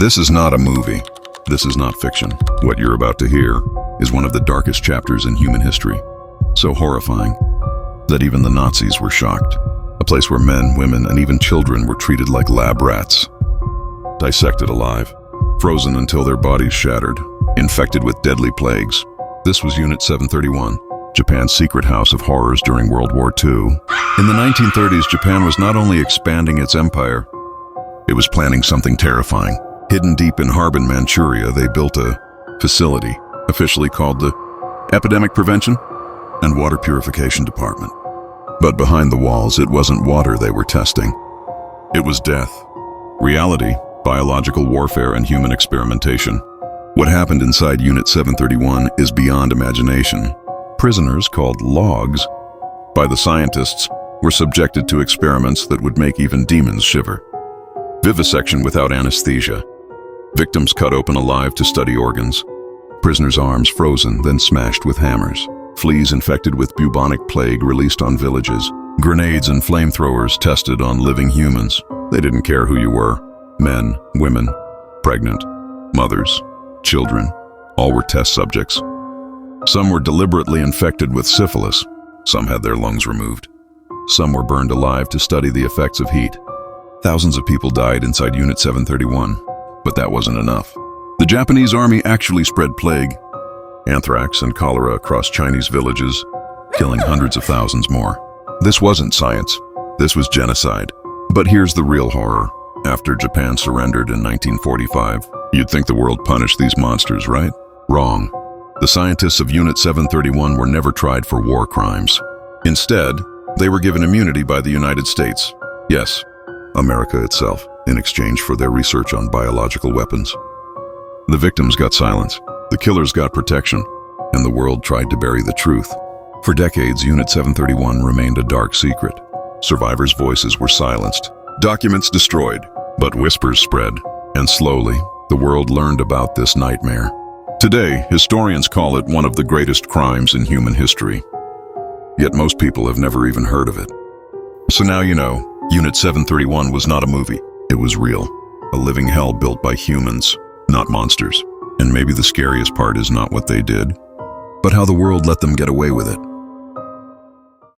This is not a movie. This is not fiction. What you're about to hear is one of the darkest chapters in human history. So horrifying that even the Nazis were shocked. A place where men, women, and even children were treated like lab rats. Dissected alive, frozen until their bodies shattered, infected with deadly plagues. This was Unit 731, Japan's secret house of horrors during World War II. In the 1930s, Japan was not only expanding its empire, it was planning something terrifying. Hidden deep in Harbin, Manchuria, they built a facility, officially called the Epidemic Prevention and Water Purification Department. But behind the walls, it wasn't water they were testing. It was death, reality, biological warfare, and human experimentation. What happened inside Unit 731 is beyond imagination. Prisoners, called logs, by the scientists, were subjected to experiments that would make even demons shiver. Vivisection without anesthesia. Victims cut open alive to study organs. Prisoners' arms frozen, then smashed with hammers. Fleas infected with bubonic plague released on villages. Grenades and flamethrowers tested on living humans. They didn't care who you were. Men, women, pregnant, mothers, children, all were test subjects. Some were deliberately infected with syphilis. Some had their lungs removed. Some were burned alive to study the effects of heat. Thousands of people died inside Unit 731, but that wasn't enough. The Japanese army actually spread plague, anthrax and cholera across Chinese villages, killing hundreds of thousands more. This wasn't science. This was genocide. But here's the real horror. After Japan surrendered in 1945, you'd think the world punished these monsters, right? Wrong. The scientists of Unit 731 were never tried for war crimes. Instead, they were given immunity by the United States. Yes, America itself, in exchange for their research on biological weapons. The victims got silence, the killers got protection, and the world tried to bury the truth. For decades, Unit 731 remained a dark secret. Survivors' voices were silenced, documents destroyed, but whispers spread, and slowly, the world learned about this nightmare. Today, historians call it one of the greatest crimes in human history. Yet most people have never even heard of it. So now you know, Unit 731 was not a movie. It was real. A living hell built by humans, not monsters. And maybe the scariest part is not what they did, but how the world let them get away with it.